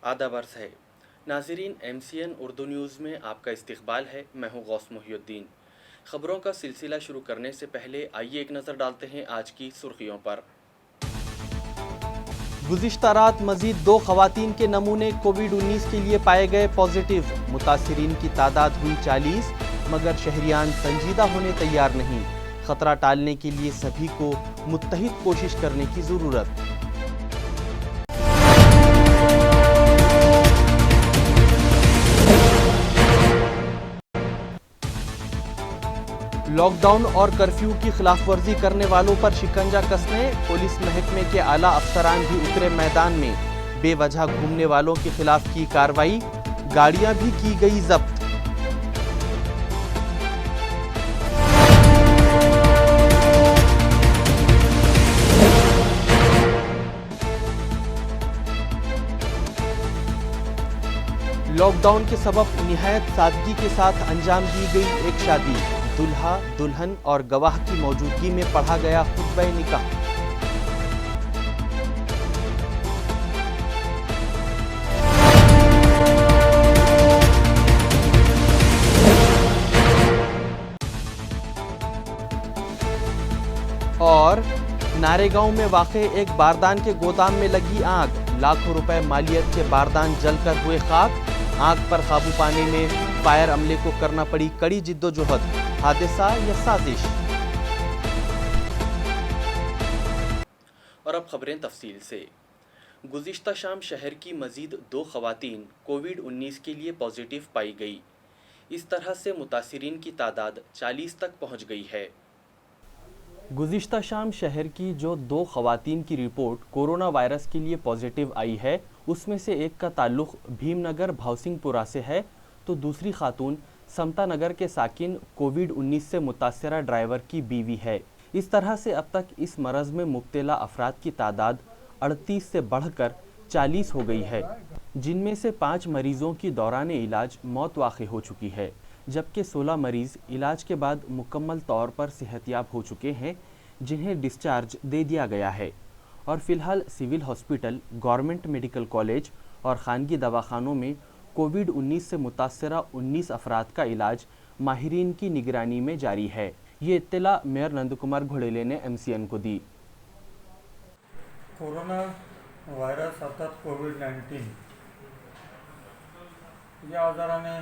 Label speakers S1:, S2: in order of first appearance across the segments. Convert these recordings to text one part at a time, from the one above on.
S1: आदाब अर्ज़ है। नाज़रीन, MCN उर्दू न्यूज़ में आपका इस्तकबाल है। मैं हूँ गौस मोहिउद्दीन। ख़बरों का सिलसिला शुरू करने से पहले आइए एक नज़र डालते हैं आज की सुर्खियों पर।
S2: गुज़िश्ता रात मज़ीद 2 ख़वातीन के नमूने कोविड-19 के लिए पाए गए पॉजिटिव। मुतासिरीन की तादाद हुई 40, मगर शहरियान संजीदा होने तैयार नहीं। ख़तरा टालने के लिए सभी को मुत्तहिद कोशिश करने की ज़रूरत। लॉकडाउन और कर्फ्यू की खिलाफ वर्जी करने वालों पर शिकंजा कसने। पुलिस महकमे के आला अफसरान भी उतरे मैदान में। बेवजह घूमने वालों के खिलाफ की कार्रवाई, गाड़ियां भी की गई जब्त। लॉकडाउन के सबब निहायत सादगी के साथ अंजाम दी गई एक शादी। दुल्हा दुल्हन और गवाह की मौजूदगी में पढ़ा गया खुतबा निकाह। और नारेगांव में वाक़े एक बारदान के गोदाम में लगी आग। लाखों रुपए मालियत के बारदान जलकर हुए खाक। आग पर काबू पाने में फायर अमले को करना पड़ी कड़ी जिद्दोजहद। हादसा या साजिश?
S1: और अब खबरें तफसील से। गुज़िश्ता शाम शहर की मज़ीद 2 ख़वातीन कोविड-19 के लिए पॉजिटिव पाई गई। इस तरह से मुतासिरीन की तादाद 40 तक पहुँच गई है।
S2: गुज़िश्ता शाम शहर की जो 2 ख़वातीन की रिपोर्ट कोरोना वायरस के लिए पॉजिटिव आई है, उसमें से एक का ताल्लुक़ भीमनगर भावसिंहपुरा से है, तो दूसरी खातून समता नगर के साकिन कोविड-19 से मुतासरा ड्राइवर की बीवी है। इस तरह से अब तक इस मरज़ में मुब्तला अफराद की तादाद 38 से बढ़कर 40 हो गई है, जिनमें से 5 मरीज़ों की दौरान इलाज मौत वाक़ई हो चुकी है, जबकि 16 मरीज़ इलाज के बाद मुकम्मल तौर पर सेहतियाब हो चुके हैं, जिन्हें डिस्चार्ज दे दिया गया है। और फ़िलहाल civil hospital, government medical college और ख़ानगी दवाखानों में कोविड-19 से मुतासरा 19 अफराद का इलाज माहिरीन की निगरानी में जारी है। ये इत्तला मेयर नंद कुमार घोडेले ने MCN को दी।
S3: कोरोना व्हायरस अर्थात कोविड-19 या आजाराने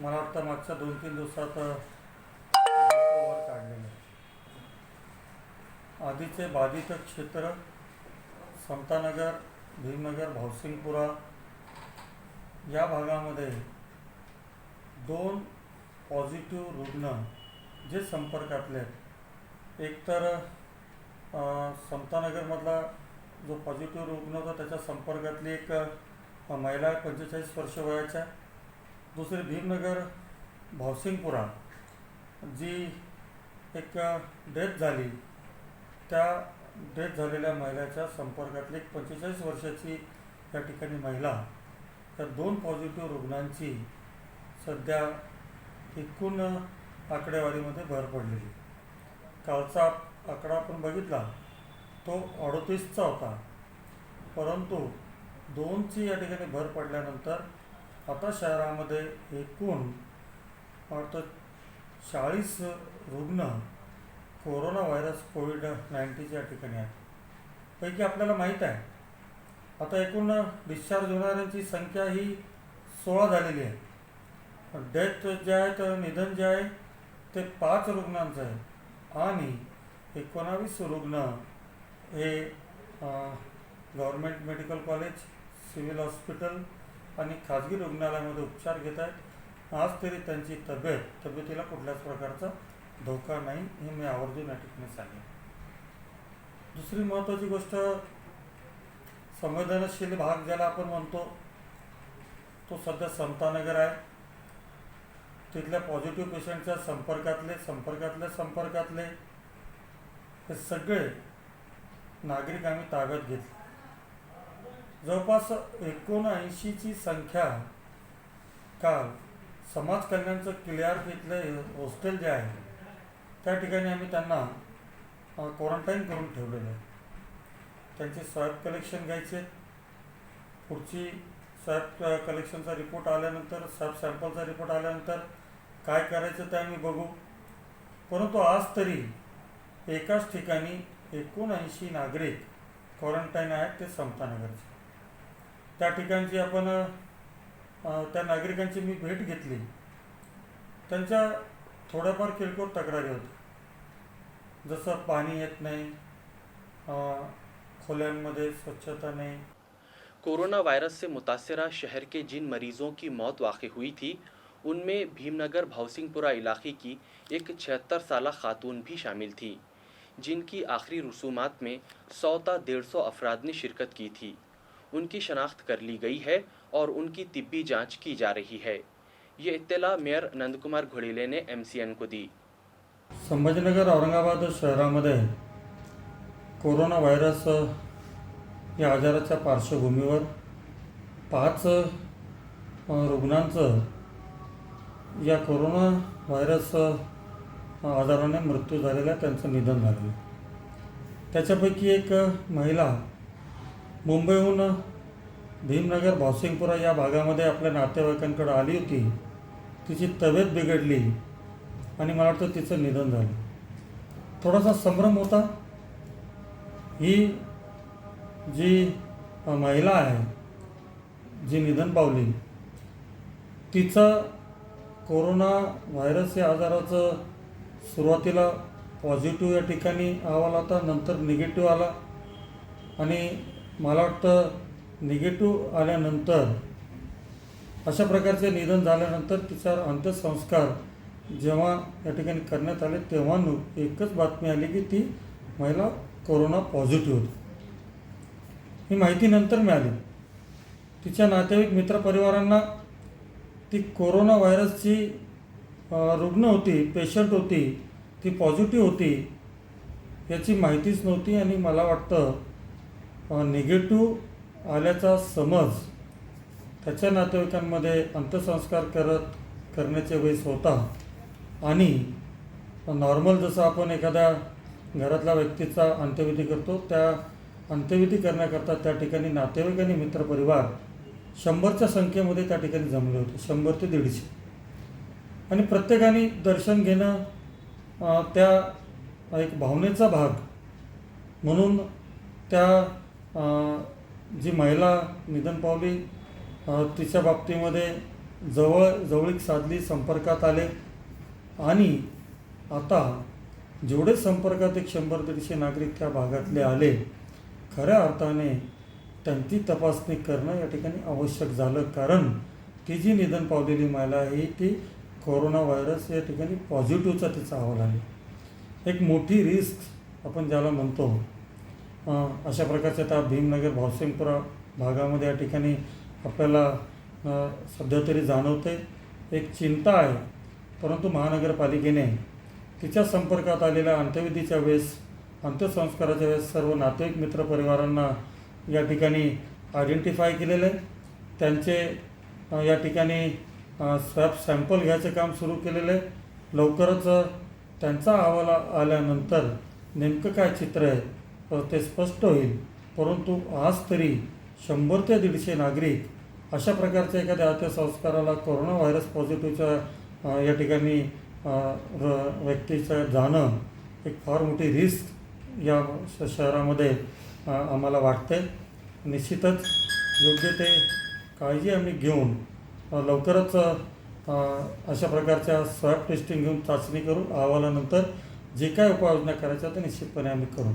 S3: मला वाटतं मागच्या 2-3 दिवसात वर काढलेले. आधीचे बाधित क्षेत्र समतानगर, भीमनगर, भावसिंगपुरा या भागामध्ये 2 पॉझिटिव्ह रुग्ण जे संपर्कातले आहेत. एक तर समतानगरमधला जो पॉझिटिव्ह रुग्ण होता त्याच्या संपर्कातली एक महिला 45 वर्ष वयाच्या. दुसरी भीमनगर भावसिंगपुरा जी एक डेथ झाली, त्या डेथ झालेल्या महिलेच्या संपर्कातली एक 45 वर्षाची या ठिकाणी महिला. त्या 2 पॉझिटिव्ह रुग्णांची सध्या एकूण आकडेवारीमध्ये भर पडलेली. कालचा आकडा आपण बघितला तो 38चा होता, परंतु 2ची या ठिकाणी भर पडल्यानंतर आता शहरामध्ये एकूण 40 रुग्ण कोरोना व्हायरस कोविड-19 या ठिकाणी आहेत. पैकी आपल्याला माहीत आहे आता एकूण डिस्चार्ज होणाऱ्यांची संख्या ही 16 झालेली आहे. डेथ जे आहेत, निधन जे आहे ते 5 रुग्णांचं आहे आणि 19 रुग्ण हे government medical college, civil hospital आणि खाजगी रुग्णालयामध्ये उपचार घेत आहेत. आज तरी त्यांची तब्येतीला कुठल्याच प्रकारचा धोका नाही हे मी आवर्जून या ठिकाणी सांगेन. दुसरी महत्त्वाची गोष्ट, संवेदनशील भाग ज्याला आपण म्हणतो तो सध्या समतानगर आहे. तिथल्या पॉझिटिव्ह पेशंटच्या संपर्कातले हे सगळे नागरिक आम्ही ताब्यात घेतले. जवळपास 79ची संख्या काल समाज कल्याणचं क्लिअर इथले हॉस्टेल जे आहे त्या ठिकाणी आम्ही त्यांना क्वारंटाईन करून ठेवलेलं आहे. त्यांचे स्वॅब कलेक्शन घ्यायचे, पुढची स्वॅब कलेक्शनचा रिपोर्ट आल्यानंतर, स्वॅब सॅम्पलचा रिपोर्ट आल्यानंतर काय करायचं ते आम्ही बघू. परंतु आज तरी एकाच ठिकाणी 79 नागरिक क्वारंटाईन आहेत, ते समतानगरचे. त्या ठिकाणची आपण त्या नागरिकांची मी भेट घेतली. त्यांच्या थोड्याफार किरकोळ तक्रारी होत्या, जसं पाणी येत नाही, खोल्यांमध्ये स्वच्छता नहीं।
S1: कोरोना वायरस से मुतासरा शहर के जिन मरीजों की मौत वाक़ई हुई थी उनमें भीमनगर भावसिंगपुरा इलाके की एक 76 साला खातून भी शामिल थी, जिनकी आखिरी रसूमात में 100 ता 150 अफराद ने शिरकत की थी। उनकी शनाख्त कर ली गई है और उनकी तिब्बी जांच की जा रही है। ये इत्तला मेयर नंद कुमार घोड़िले ने MCN को दी।
S3: संभाजीनगर औरंगाबाद शहरामध्ये कोरोना व्हायरस या आजाराच्या पार्श्वभूमीवर 5 रुग्णांचं या कोरोना व्हायरस आजाराने मृत्यू झालेला, त्यांचं निधन झालेलं. त्याच्यापैकी एक महिला मुंबईहून भीमनगर भावसिंगपुरा या भागामध्ये आपल्या नातेवाईकांकडे आली होती. तिची तब्येत बिघडली आणि मला वाटतं तिचं निधन झालं. थोडासा संभ्रम होता. ही जी महिला आहे जी निधन पावली, तिचं कोरोना व्हायरस या आजाराचं सुरुवातीला पॉझिटिव्ह या ठिकाणी अहवाल होता, नंतर निगेटिव्ह आला आणि मला वाटतं निगेटिव्ह आल्यानंतर अशा प्रकारचे निधन झाल्यानंतर तिच्यावर अंत्यसंस्कार जेव्हा या ठिकाणी करण्यात आले तेव्हा एकच बातमी आली की ती महिला कोरोना पॉझिटिव्ह होती. ही माहिती नंतर मिळाली. तिच्या नातेवाईक मित्रपरिवारांना ती कोरोना व्हायरसची रुग्ण होती, पेशंट होती, ती पॉझिटिव्ह होती याची माहितीच नव्हती आणि मला वाटतं निगेटिव्ह आल्याचा समज त्याच्या नातेवाईकांमध्ये अंत्यसंस्कार करण्याच्या वेळेस होता आणि नॉर्मल जसं आपण एखाद्या घरातल्या व्यक्तीचा अंत्यविधी करतो त्या अंत्यविधी करण्याकरता त्या ठिकाणी नातेवाईक आणि मित्रपरिवार 100च्या संख्येमध्ये त्या ठिकाणी जमले होते, 100 ते 150. आणि प्रत्येकाने दर्शन घेणं त्या एक भावनेचा भाग म्हणून त्या जी महिला निधन पावली तिच्या बाबतीमध्ये जवळीक साधली, संपर्कात आले आणि आता जेवढे संपर्कात एक 100-150 नागरिक त्या भागातले आले, खऱ्या अर्थाने त्यांची तपासणी करणं या ठिकाणी आवश्यक झालं. कारण ती जी निधन पावलेली महिला आहे ती कोरोना व्हायरस या ठिकाणी पॉझिटिव्हचा तिचा अहवाल आहे. एक मोठी रिस्क आपण ज्याला म्हणतो अशा प्रकारच्या त्या भीमनगर भावसिंगपुरा भागामध्ये या ठिकाणी आपल्याला सध्या तरी जाणवते. एक चिंता आहे. परंतु महानगरपालिकेने तिच्या संपर्कात आलेल्या अंत्यविधीच्या वेळेस, अंत्यसंस्काराच्या वेळेस सर्व नातेवाईक मित्रपरिवारांना या ठिकाणी आयडेंटिफाय केलेलं आहे. त्यांचे या ठिकाणी स्वॅब सॅम्पल घ्यायचं काम सुरू केलेलं आहे. लवकरच त्यांचा अहवाल आल्यानंतर नेमकं काय चित्र आहे ते स्पष्ट होईल. परंतु आज तरी 100 ते 150 नागरिक अशा प्रकारच्या एखाद्या अंत्यसंस्काराला कोरोना व्हायरस पॉझिटिव्हच्या या ठिकाणी व्यक्तीचं जाणं एक फार मोठी रिस्क या शहरामध्ये आम्हाला वाटते. निश्चितच योग्य ते काळजी आम्ही घेऊन लवकरच अशा प्रकारच्या स्वॅब टेस्टिंग घेऊन चाचणी करून अहवालानंतर जे काय उपाययोजना करायच्या ते निश्चितपणे आम्ही करू.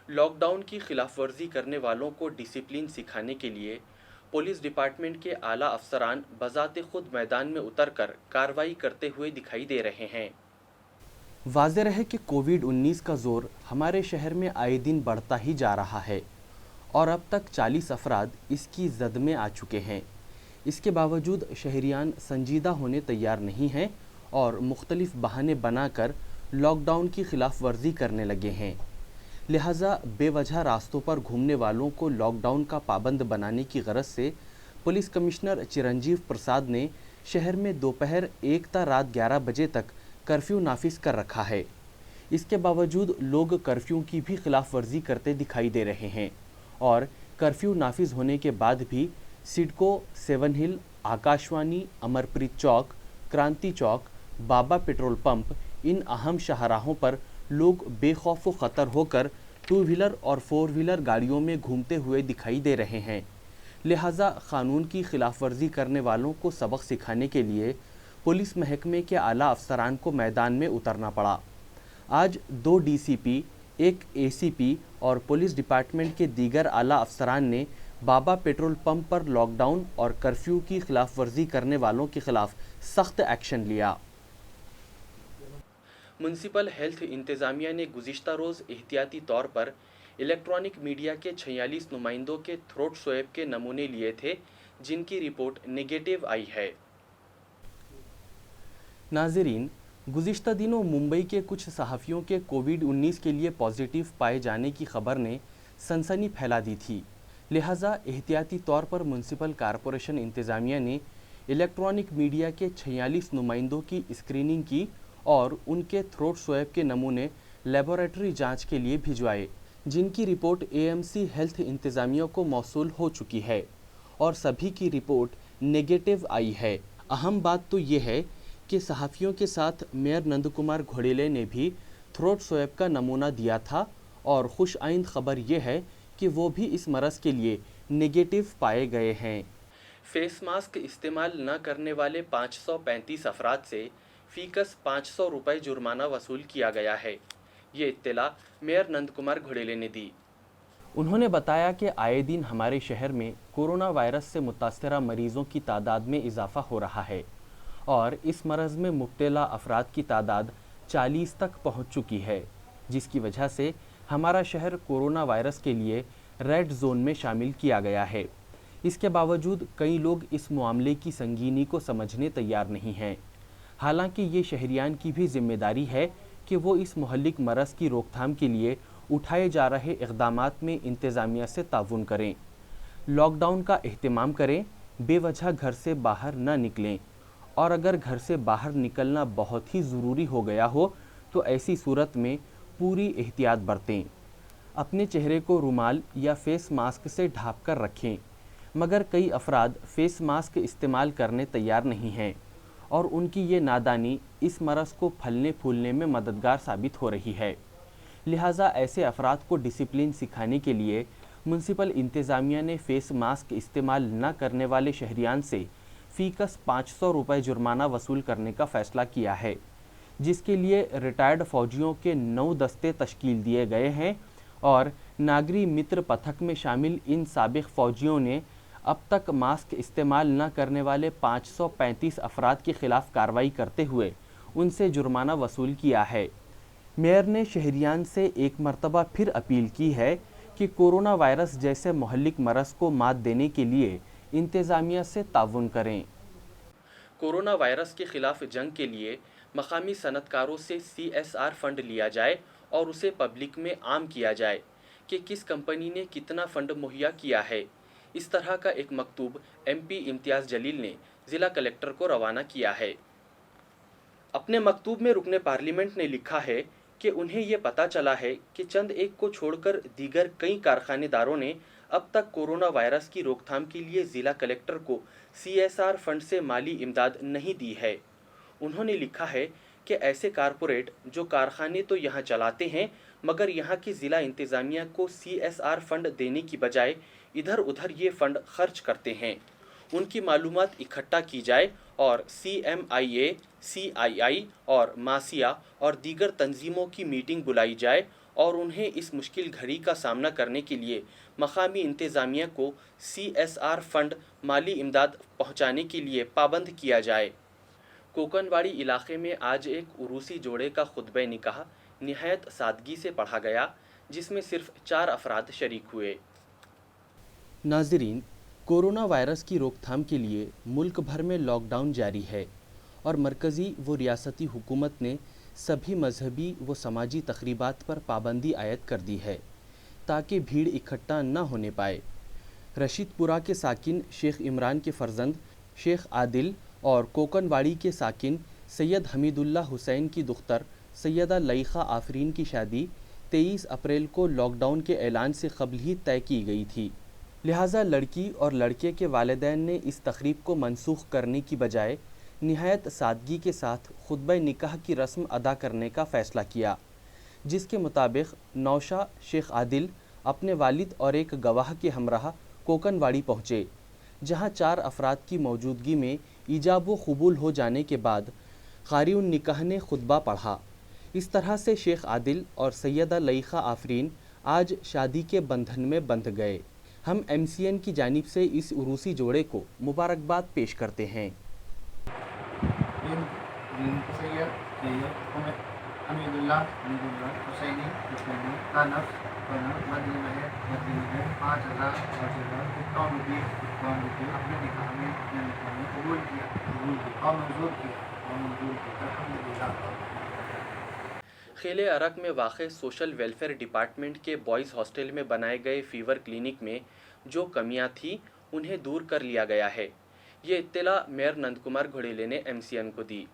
S1: लॉकडाउन की खिलाफ वर्जी करने वालों को डिसिप्लिन सिखाने के लिए पुलिस डिपार्टमेंट के आला अफसरान बजाते खुद मैदान में उतरकर कार्रवाई करते हुए दिखाई दे रहे हैं।
S2: वाज़ेह है कि कोविड-19 का ज़ोर हमारे शहर में आए दिन बढ़ता ही जा रहा है और अब तक 40 अफराद इसकी जद में आ चुके हैं। इसके बावजूद शहरियान संजीदा होने तैयार नहीं हैं और मुख्तलिफ बहाने बनाकर लॉकडाउन की खिलाफ वर्जी करने लगे हैं। लिहाजा बेवजह रास्तों पर घूमने वालों को लॉकडाउन का पाबंद बनाने की गरज से पुलिस कमिश्नर चिरंजीव प्रसाद ने शहर में दोपहर 1 ता रात 11 बजे तक कर्फ्यू नाफिज कर रखा है। इसके बावजूद लोग कर्फ्यू की भी खिलाफ वर्जी करते दिखाई दे रहे हैं और कर्फ्यू नाफिज होने के बाद भी सिडको, सेवन हिल, आकाशवाणी, अमरप्रीत चौक, क्रांति चौक, बाबा पेट्रोल पंप, इन अहम शाहराहों पर लोग बेखौफ व ख़तर होकर टू व्हीलर और फोर व्हीलर गाड़ियों में घूमते हुए दिखाई दे रहे हैं। लिहाजा क़ानून की खिलाफ वर्जी करने वालों को सबक सिखाने के लिए पुलिस महकमे के आला अफसरान को मैदान में उतरना पड़ा। आज 2 डीसीपी, 1 एसीपी और पुलिस डिपार्टमेंट के दीगर आला अफसरान ने बाबा पेट्रोल पंप पर लॉकडाउन और कर्फ्यू की खिलाफ वर्जी करने वालों के खिलाफ सख्त एक्शन लिया।
S1: म्युनिसिपल हेल्थ इंतज़ामिया ने गुज़िश्ता रोज़ एहतियाती तौर पर इलेक्ट्रॉनिक मीडिया के 46 नुमाइंदों के थ्रोट स्वैब के नमूने लिए थे, जिनकी रिपोर्ट नेगेटिव आई है।
S2: नाज़रीन, गुज़िश्ता दिनों मुंबई के कुछ सहाफ़ियों के कोविड-19 के लिए पॉजिटिव पाए जाने की खबर ने सनसनी फैला दी थी। लिहाजा एहतियाती तौर पर म्युनिसिपल कॉरपोरेशन इंतज़ामिया ने इलेक्ट्रॉनिक मीडिया के 46 नुमाइंदों की स्क्रीनिंग की और उनके थ्रोट स्वैब के नमूने लेबोरेटरी जांच के लिए भिजवाए, जिनकी रिपोर्ट एएमसी हेल्थ इंतज़ामिया को मौसूल हो चुकी है और सभी की रिपोर्ट नेगेटिव आई है। अहम बात तो ये है कि सहाफ़ियों के साथ मेयर नंद कुमार घोडेले ने भी थ्रोट स्वैब का नमूना दिया था और खुश आइंद खबर ये है कि वो भी इस मरज़ के लिए नेगेटिव पाए गए हैं।
S1: फेस मास्क इस्तेमाल न करने वाले 535 अफराद से फ़ीकस 500 रुपये जुर्माना वसूल किया गया है। ये इत्तला मेयर नंद कुमार घोडेले ने दी।
S2: उन्होंने बताया कि आए दिन हमारे शहर में कोरोना वायरस से मुतासरा मरीज़ों की तादाद में इजाफ़ा हो रहा है और इस मरज़ में मुब्तला अफराद की तादाद 40 तक पहुंच चुकी है, जिसकी वजह से हमारा शहर कोरोना वायरस के लिए रेड जोन में शामिल किया गया है। इसके बावजूद कई लोग इस मामले की संगीनी को समझने तैयार नहीं हैं। हालांकि ये शहरियान की भी जिम्मेदारी है कि वो इस मुहल्लिक मरज़ की रोकथाम के लिए उठाए जा रहे इक़दामात में इंतज़ामिया से ताउन करें, लॉकडाउन का एहतमाम करें, बेवजह घर से बाहर न निकलें और अगर घर से बाहर निकलना बहुत ही ज़रूरी हो गया हो तो ऐसी सूरत में पूरी एहतियात बरतें। अपने चेहरे को रुमाल या फेस मास्क से ढाँप कर रखें, मगर कई अफराद फेस मास्क इस्तेमाल करने तैयार नहीं हैं और उनकी ये नादानी इस मरज़ को फलने फूलने में मददगार साबित हो रही है। लिहाजा ऐसे अफराद को डिसिप्लिन सिखाने के लिए म्युनिसिपल इंतज़ामिया ने फेस मास्क इस्तेमाल न करने वाले शहरियान से फ़ीकस 500 रुपये जुर्माना वसूल करने का फ़ैसला किया है, जिसके लिए रिटायर्ड फ़ौजियों के 9 दस्ते तश्कील दिए गए हैं और नागरी मित्र पथक में शामिल इन साबिक़ फ़ौजियों ने अब तक मास्क इस्तेमाल न करने वाले 535 अफराद के ख़िलाफ़ कार्रवाई करते हुए उनसे जुर्माना वसूल किया है। मेयर ने शहरियान से एक मरतबा फिर अपील की है कि कोरोना वायरस जैसे मुहल्लिक मरज़ को मात देने के लिए इंतज़ामिया से ताउन करें।
S1: कोरोना वायरस के खिलाफ जंग के लिए मकामी सनतकारों से CSR फंड लिया जाए और उसे पब्लिक में आम किया जाए कि किस कंपनी ने कितना फंड मुहैया किया है। इस तरह का एक मकतूब MP इम्तियाज़ जलील ने ज़िला कलेक्टर को रवाना किया है। अपने मकतूब में रुकने पार्लियामेंट ने लिखा है कि उन्हें ये पता चला है कि चंद एक को छोड़कर दीगर कई कारखानेदारों ने अब तक कोरोना वायरस की रोकथाम के लिए ज़िला कलेक्टर को CSR फंड से माली इमदाद नहीं दी है। उन्होंने लिखा है कि ऐसे कारपोरेट जो कारखाने तो यहाँ चलाते हैं मगर यहाँ की ज़िला इंतज़ामिया को CSR फंड देने की बजाय इधर उधर ये फ़ंड खर्च करते हैं, उनकी मालूमात इकट्ठा की जाए और CMIA, CII और मासिया और दीगर तंजीमों की मीटिंग बुलाई जाए और उन्हें इस मुश्किल घड़ी का सामना करने के लिए मकामी इंतज़ामिया को CSR फंड माली इमदाद पहुँचाने के लिए पाबंद किया जाए। कोकनवाड़ी इलाके में आज एक उरूसी जोड़े का खुतबे निकाह निहायत सादगी से पढ़ा गया, जिसमें सिर्फ 4 अफराद शरीक हुए।
S2: नाज़रीन, कोरोना वायरस की रोकथाम के लिए मुल्क भर में लॉकडाउन जारी है और मरकज़ी व रियासती हुकूमत ने सभी मजहबी व समाजी तक़रीबात पर पाबंदी आयद कर दी है ताकि भीड़ इकट्ठा न होने पाए। रशीदपुरा के साकिन शेख इमरान के फ़र्जंद शेख आदिल और कोकनवाड़ी के साकिन सैयद हमीदुल्ला हुसैन की दुख्तर सैयदा लईखा आफरीन की शादी 23 अप्रैल को लॉकडाउन के ऐलान से कबल ही तय की गई थी। لہٰذا لڑکی اور لڑکے کے والدین نے اس تقریب کو منسوخ کرنے کی بجائے نہایت سادگی کے ساتھ خطبہ نکاح کی رسم ادا کرنے کا فیصلہ کیا، جس کے مطابق نوشا شیخ عادل اپنے والد اور ایک گواہ کے ہمراہ کوکن واڑی پہنچے، جہاں 4 افراد کی موجودگی میں ایجاب و قبول ہو جانے کے بعد قاری النکاح نے خطبہ پڑھا۔ اس طرح سے شیخ عادل اور سیدہ لئیخا آفرین آج شادی کے بندھن میں بندھ گئے۔ ہم MCN کی جانب سے اس عروسی جوڑے کو مبارکباد پیش کرتے ہیں۔
S4: حمید اللہ حسینی تانف مدنی مہر 5,000 روپئے اپنے نکاح میں قبول کیا اور منظور کیا الحمدللہ۔
S1: خیل عرق میں واقع سوشل ویلفیئر ڈپارٹمنٹ کے بوائز ہاسٹل میں بنائے گئے فیور کلینک میں جو کمیاں تھیں انہیں دور کر لیا گیا ہے، یہ اطلاع میئر نند کمار گھوڑیلے نے MCN کو دی۔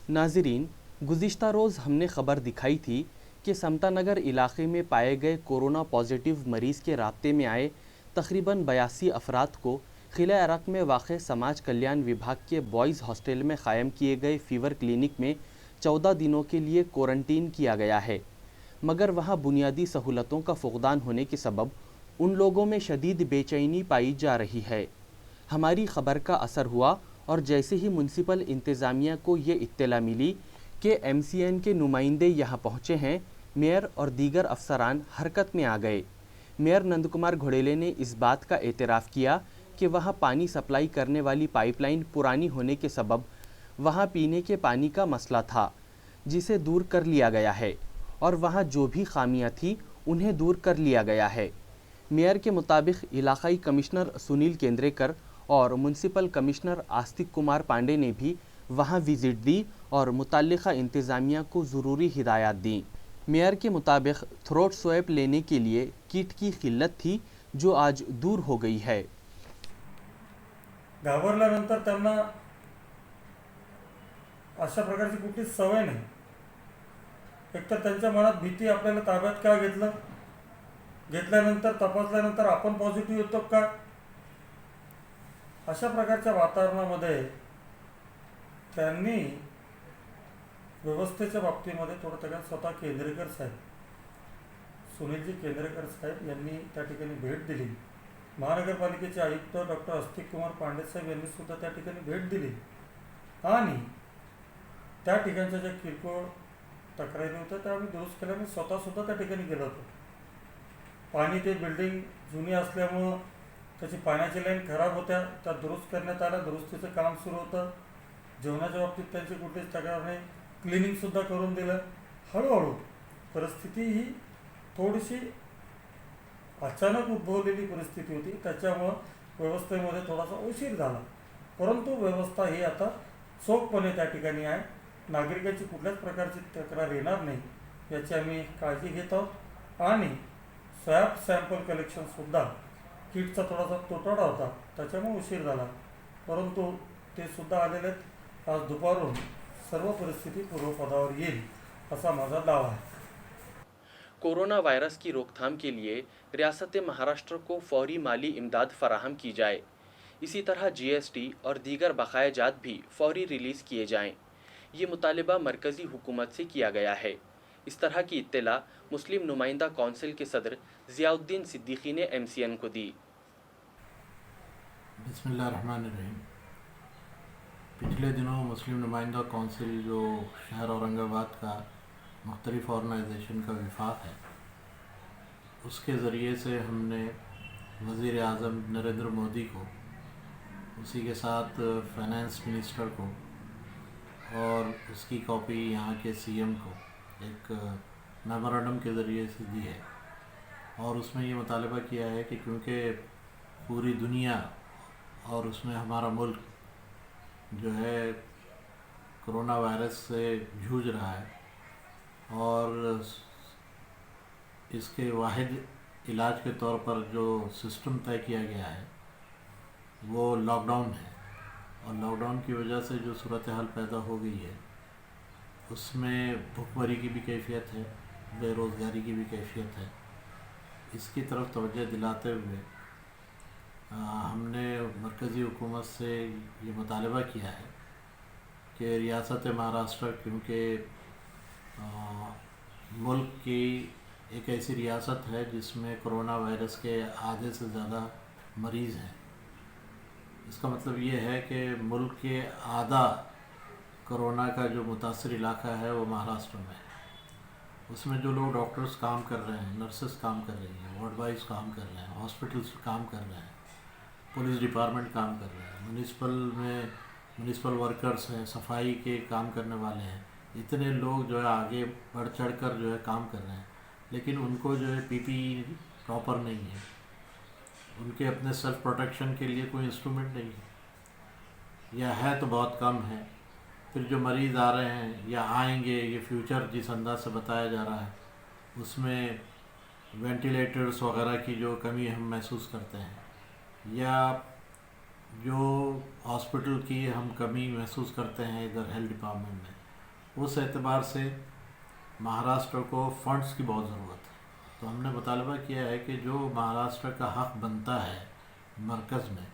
S2: ناظرین، گزشتہ روز ہم نے خبر دکھائی تھی کہ سمتا نگر علاقے میں پائے گئے کورونا پازیٹیو مریض کے رابطے میں آئے تقریباً 82 افراد کو خلۂ عرق میں واقع سماج کلیان وبھاگ کے بوائز ہاسٹل میں قائم کیے گئے فیور کلینک میں 14 دنوں کے لیے کوارنٹین کیا گیا ہے، مگر وہاں بنیادی سہولتوں کا فقدان ہونے کے سبب ان لوگوں میں شدید بے چینی پائی جا رہی ہے۔ ہماری خبر کا اثر ہوا اور جیسے ہی میونسپل انتظامیہ کو یہ اطلاع ملی کہ MCN کے نمائندے یہاں پہنچے ہیں، میئر اور دیگر افسران حرکت میں آ گئے۔ میئر نند کمار گھوڑیلے نے اس بات کا اعتراف کیا کہ وہاں پانی سپلائی کرنے والی پائپ لائن پرانی ہونے کے سبب وہاں پینے کے پانی کا مسئلہ تھا، جسے دور کر لیا گیا ہے، اور وہاں جو بھی خامیاں تھیں انہیں دور کر لیا گیا ہے۔ میئر کے مطابق علاقائی کمشنر سنیل کیندریکر اور میونسپل کمشنر آستک کمار پانڈے نے بھی وہاں وزٹ دی اور متعلقہ انتظامیہ کو ضروری ہدایات دیں۔ میئر کے مطابق تھروٹ سویپ لینے کے لیے کٹ کی قلت تھی جو آج دور ہو گئی ہے۔
S3: घाबरल्यानंतर त्यांना अशा प्रकारची कुठली सवय नाही। एकतर त्यांच्या मनात भीती, आपल्याला ताब्यात का घेतल्यानंतर तपासल्यानंतर आपण पॉझिटिव्ह येतो का, अशा प्रकारच्या वातावरणामध्ये त्यांनी व्यवस्थेच्या बाबतीमध्ये थोडं त्याला स्वतः केंद्रेकर साहेब, सुनीलजी केंद्रेकर साहेब यांनी त्या ठिकाणी भेट दिली। महानगरपालिकेचे आयुक्त डॉक्टर आस्तिक कुमार पांडे साहेब यांनी सुद्धा त्या ठिकाणी भेट दिली आणि त्या ठिकाणच्या ज्या किरकोळ तक्रारी होत्या त्या आम्ही दुरुस्त केल्या। मी स्वतःसुद्धा त्या ठिकाणी गेलो होतो। पाणी, ते बिल्डिंग जुनी असल्यामुळं त्याची पाण्याची लाईन खराब होत्या, त्या दुरुस्त करण्यात आल्या, दुरुस्तीचं काम सुरू होतं। जेवणाच्या बाबतीत त्यांची कुठलीच तक्रार नाही, क्लिनिंगसुद्धा करून दिलं। हळूहळू परिस्थिती ही थोडीशी अचानक उद्भवलेली परिस्थिती होती, त्याच्यामुळं व्यवस्थेमध्ये थोडासा उशीर झाला, परंतु व्यवस्था ही आता चोखपणे त्या ठिकाणी आहे। नागरिकांची कुठल्याच प्रकारची तक्रार येणार नाही याची आम्ही काळजी घेत आहोत आणि स्वॅब सॅम्पल कलेक्शनसुद्धा किटचा थोडासा तुटवडा होता, त्याच्यामुळे उशीर झाला, परंतु ते सुद्धा आलेले आहेत। आज दुपारून सर्व परिस्थिती पूर्वपदावर येईल असा माझा दावा आहे।
S1: कोरोना वायरस की रोकथाम के लिए रियासत महाराष्ट्र को फौरी माली इमदाद फराहम की जाए। इसी तरह GST और दीगर बकायाजात भी फौरी रिलीज़ किए जाएं। ये मुतालिबा मरकज़ी हुकूमत से किया गया है। इस तरह की इत्तला मुस्लिम नुमाइंदा कौंसिल के सदर ज़ियाउद्दीन सिद्दीकी ने MCN को दी।
S4: बिस्मिल्लाहिर्रहमानिर्रहीम। पिछले दिनों मुस्लिम नुमाइंदा कौंसिल जो शहर औरंगाबाद का मुख्तलिफ ऑर्गेनाइजेशन का विफाक है, उसके ज़रिए से हमने वज़ीर आज़म नरेंद्र मोदी को, उसी के साथ फाइनेंस मिनिस्टर को और उसकी कॉपी यहाँ के CM को एक मेमोरेंडम के ज़रिए से दी है और उसमें ये मुतालबा किया है कि क्योंकि पूरी दुनिया और उसमें हमारा मुल्क जो है कोरोना वायरस से जूझ रहा है और इसके वाहिद इलाज के तौर पर जो सिस्टम तय किया गया है वो लॉकडाउन है और लॉकडाउन की वजह से जो सूरत हाल पैदा हो गई है उसमें भुखमरी की भी कैफियत है, बेरोज़गारी की भी कैफियत है। इसकी तरफ तवज्जो दिलाते हुए हमने मरकज़ी हुकूमत से ये मुतालबा किया है कि रियासत महाराष्ट्र क्योंकि मुल्क की एक ऐसी रियासत है जिसमें कोरोना वायरस के आधे से ज़्यादा मरीज़ हैं। इसका मतलब ये है कि मुल्क के आधा कोरोना का जो मुतासर इलाका है वो महाराष्ट्र में है। उसमें जो लोग डॉक्टर्स काम कर रहे हैं, नर्सेस काम कर रही हैं, वार्ड बॉयज़ काम कर रहे हैं, हॉस्पिटल्स काम कर रहे हैं, पुलिस डिपार्टमेंट काम कर रहे हैं, म्यूनिसिपल वर्कर्स हैं, सफाई के काम करने वाले हैं, इतने लोग जो है आगे बढ़ चढ़ कर जो है काम कर रहे हैं, लेकिन उनको जो है पीपीई प्रॉपर नहीं है, उनके अपने सेल्फ प्रोटेक्शन के लिए कोई इंस्ट्रूमेंट नहीं है, या है तो बहुत कम है। फिर जो मरीज़ आ रहे हैं या आएंगे, ये फ्यूचर जिस अंदाज से बताया जा रहा है उसमें वेंटिलेटर्स वगैरह की जो कमी हम महसूस करते हैं, या जो हॉस्पिटल की हम कमी महसूस करते हैं इधर हेल्थ डिपार्टमेंट में, उस एतबार से महाराष्ट्र को फ़ंड्स की बहुत ज़रूरत है। तो हमने मुतालबा किया है कि जो महाराष्ट्र का हक़ बनता है मरकज़ में,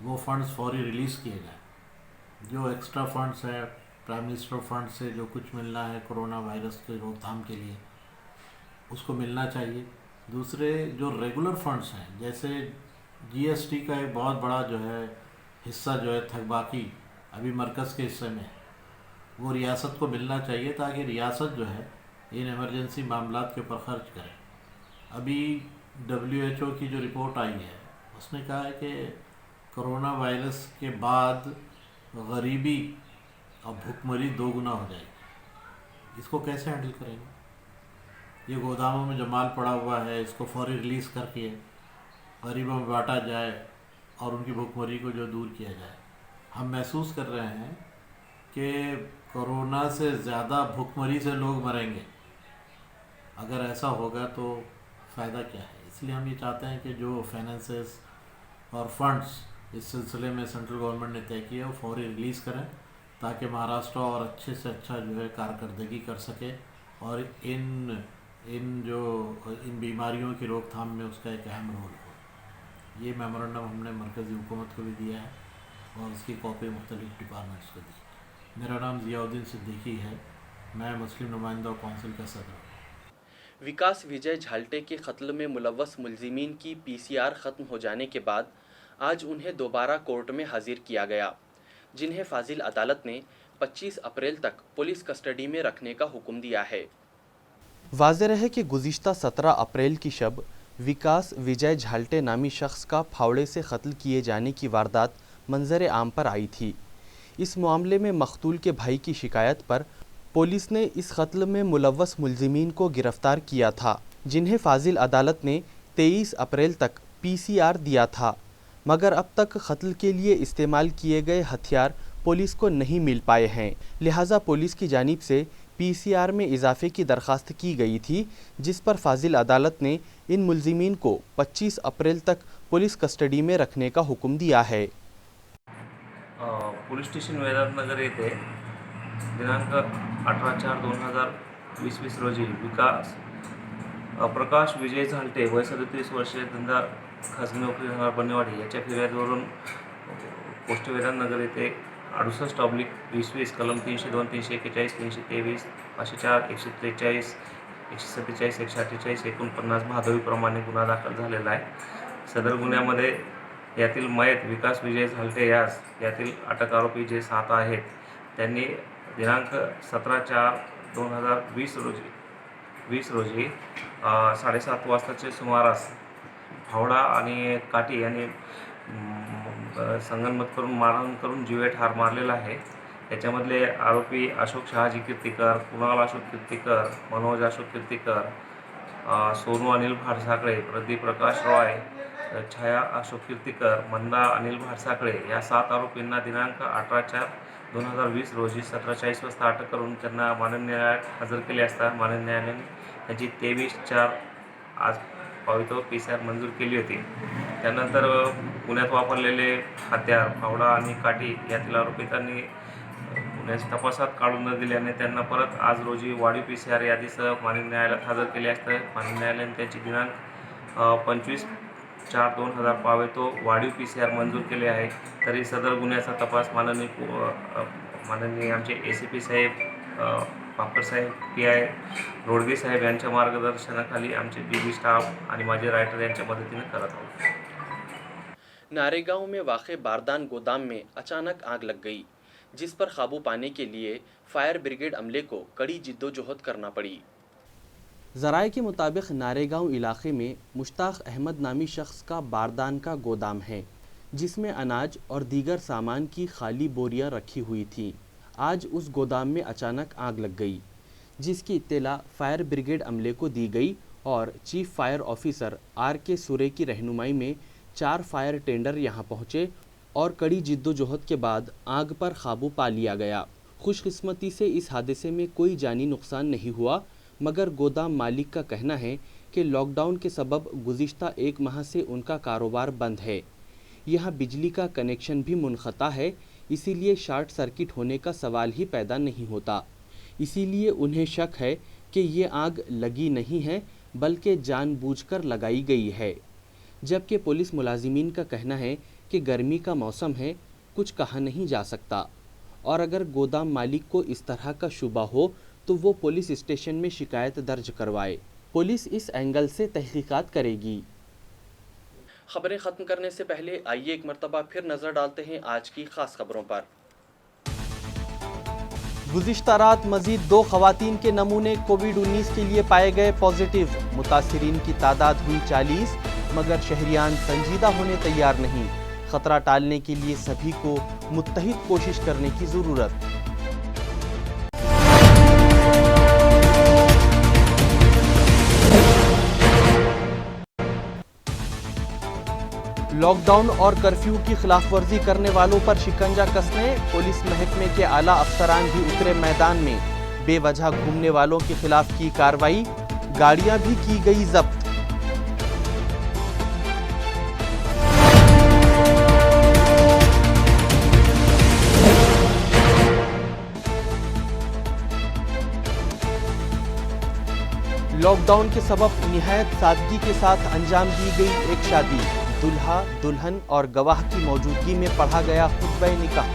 S4: वो फ़ंड्स फौरी रिलीज़ किए जाएँ। जो एक्स्ट्रा फ़ंड्स है प्राइम मिनिस्टर फंड से जो कुछ मिलना है कोरोना वायरस के रोकथाम के लिए, उसको मिलना चाहिए। दूसरे जो रेगुलर फंड्स हैं, जैसे जीएसटी का एक बहुत बड़ा जो है हिस्सा जो है थकबाकी अभी मरकज़ के हिस्से में है, वो रियासत को मिलना चाहिए ताकि रियासत जो है इन इमरजेंसी मामलात के ऊपर खर्च करे। अभी WHO की जो रिपोर्ट आई है उसने कहा है कि कोरोना वायरस के बाद गरीबी और भुखमरी 2 गुना हो जाएगी। इसको कैसे हैंडल करेंगे? ये गोदामों में जो माल पड़ा हुआ है इसको फौरी रिलीज़ करके गरीबों में बांटा जाए और उनकी भुखमरी को जो दूर किया जाए। हम महसूस कर रहे हैं कि कोरोना से ज़्यादा भुखमरी से लोग मरेंगे। अगर ऐसा होगा तो फ़ायदा क्या है? इसलिए हम ये चाहते हैं कि जो फाइनेंसेस और फंड्स इस सिलसिले में सेंट्रल गवर्नमेंट ने तय किया वो फौरी रिलीज़ करें ताकि महाराष्ट्र और अच्छे से अच्छा जो है कारकर्दगी कर सके और इन बीमारियों की रोकथाम में उसका एक अहम रोल हो। ये मेमोरेंडम हमने मरकज़ी हुकूमत को भी दिया है और उसकी कॉपी मुख्तलिफ डिपार्टमेंट्स को दी। मेरा नाम ज़ियाउद्दीन सिद्दीकी है, मैं मुस्लिम नुमाइंदा कौंसिल का सदर हूँ।
S1: विकास विजय झाल्टे के कत्ल में मुलव्वस मुलजिमीन की PCR ख़त्म हो जाने के बाद आज उन्हें दोबारा कोर्ट में हाजिर किया गया, जिन्हें फाजिल अदालत ने 25 अप्रैल तक पुलिस कस्टडी में रखने का हुक्म दिया है। वाज़ेह है कि गुज़िश्ता 17 अप्रैल की शब विकास विजय झाल्टे नामी शख्स का फावड़े से कत्ल किए जाने की वारदात मंजर आम पर आई थी। इस मामले में मकतूल के भाई की शिकायत पर पुलिस ने इस कत्ल में मुलव्वस मुलजिमीन को गिरफ्तार किया था, जिन्हें फाजिल अदालत ने 23 अप्रैल तक PCR दिया था, मगर अब तक कत्ल के लिए इस्तेमाल किए गए हथियार पुलिस को नहीं मिल पाए हैं। लिहाजा पुलिस की जानिब से PCR में इजाफे की दरख्वास्त की गई थी, जिस पर फाजिल अदालत ने इन मुलजिमीन को 25 अप्रैल तक पुलिस कस्टडी में रखने का हुक्म दिया है।
S5: पोलीस स्टेशन वेदांतनगर येथे दिनांक 18/4/2020 रोजी विकास प्रकाश विजय झाल्टे वय 37 वर्षे, धंदा खाजगी नोकरी, बनेवाडी याच्या फिर्यादीवरून पोस्ट वेदांतनगर येथे 68/2020 कलम 302, 341, 323, 504, 143, 147, 148, 49 भादवीप्रमाणे गुन्हा दाखल झालेला आहे। सदर गुन्ह्यामध्ये यातील मयत विकास विजय झाल्टे यातील अटक आरोपी जे 7 आहेत त्यांनी दिनांक 17/4/2020 रोजी 7:30 वाजताचे सुमारास फावडा आणि काठी यांनी संगनमत करून मारहाण करून जीवे ठार मारलेला आहे। याच्यामधले आरोपी अशोक शहाजी कीर्तीकर, कुणाल अशोक कीर्तीकर, मनोज अशोक कीर्तीकर, सोनू अनिल भाडसाकळे, प्रदीप प्रकाश रॉय, छाया अशोक कीर्तीकर, मंदा अनिल भाडसाकळे या 7 आरोपींना दिनांक 18/4/2020 रोजी 17:40 वाजता अटक करून त्यांना माननीय न्यायालयात हजर केले असता माननीय न्यायालयाने त्यांची 23/4 आज पावित्र्य PCR मंजूर केली होती। त्यानंतर पुण्यात वापरलेले हत्यार फावडा आणि काठी यातील आरोपितांनी पुण्याच्या तपासात काढून न दिल्याने त्यांना परत आज रोजी वाढीव PCR यादीसह माननीय न्यायालयात हजर केले असता माननीय न्यायालयाने त्यांची दिनांक 4/2000 पावे तो वाढीव PCR मंजूर केले आहे. तरी सदर गुन्ह्याचा तपास माननीय आमचे ACP साहेब, पापड साहेब, PI रोडगे साहेब यांच्या मार्गदर्शनाखाली आमचे BB स्टाफ आणि माझे रायटर यांच्या मदतीने करत आहोत.
S1: नारेगांव में वाक़े बारदान गोदाम में अचानक आग लग गई, जिस पर काबू पाने के लिए फायर ब्रिगेड अमले को कड़ी जिद्दोजहद करना पड़ी।
S2: ज़राए के मुताबिक नारेगांव इलाके में मुश्ताक अहमद नामी शख्स का बारदान का गोदाम है, जिसमें अनाज और दीगर सामान की खाली बोरियां रखी हुई थीं। आज उस गोदाम में अचानक आग लग गई, जिसकी इत्तला फायर ब्रिगेड अमले को दी गई और चीफ फायर ऑफिसर RK सुरे की रहनुमाई में 4 फायर टेंडर यहां पहुंचे और कड़ी जिद्दोजहद के बाद आग पर काबू पा लिया गया। खुशकिस्मती से इस हादसे में कोई जानी नुकसान नहीं हुआ, मगर गोदाम मालिक का कहना है कि लॉकडाउन के सबब गुज़िश्ता 1 माह से उनका कारोबार बंद है। यहाँ बिजली का कनेक्शन भी मुनक़ता है, इसीलिए शॉर्ट सर्किट होने का सवाल ही पैदा नहीं होता। इसीलिए उन्हें शक है कि ये आग लगी नहीं है बल्कि जानबूझकर लगाई गई है। जबकि पुलिस मुलाजिमीन का कहना है कि गर्मी का मौसम है, कुछ कहा नहीं जा सकता, और अगर गोदाम मालिक को इस तरह का शुबा हो तो वो पुलिस स्टेशन में शिकायत दर्ज करवाए। पुलिस इस एंगल से तहकीकात करेगी।
S1: खबरें ख़त्म करने से पहले आइए एक मरतबा फिर नज़र डालते हैं आज की ख़ास खबरों पर।
S2: गुज़िश्ता रात मज़ीद 2 ख़वातीन के नमूने कोविड-19 के लिए पाए गए पॉजिटिव। मुतासिरीन की तादाद हुई 40, मगर शहरियान संजीदा होने तैयार नहीं। ख़तरा टालने के लिए सभी को मुत्तहिद कोशिश करने की ज़रूरत। लॉकडाउन और कर्फ्यू की खिलाफ वर्जी करने वालों पर शिकंजा कसने पुलिस महकमे के आला अफसरान भी उतरे मैदान में। बेवजह घूमने वालों के खिलाफ की कार्रवाई, गाड़ियां भी की गई जब्त। लॉकडाउन के सबब निहायत सादगी के साथ अंजाम दी गई एक शादी। दुल्हा दुल्हन और गवाह की मौजूदगी में पढ़ा गया खुतबा निकाह।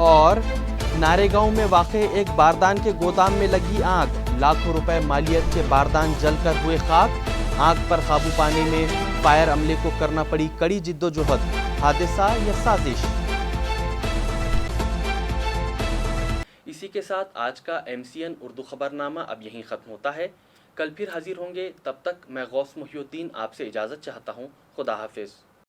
S2: और नारेगांव में वाक़े एक बारदान के गोदाम में लगी आग। लाखों रुपए मालियत के बारदान जलकर हुए खाक। आग पर काबू पाने में फायर अमले को करना पड़ी कड़ी जिद्दोजहद। हादसा या साजिश?
S1: इसी के साथ आज का MCN उर्दू खबरनामा अब यहीं ख़त्म होता है। कल फिर हाजिर होंगे, तब तक मैं गौस मुहिउद्दीन आपसे इजाज़त चाहता हूँ। खुदा हाफिज़।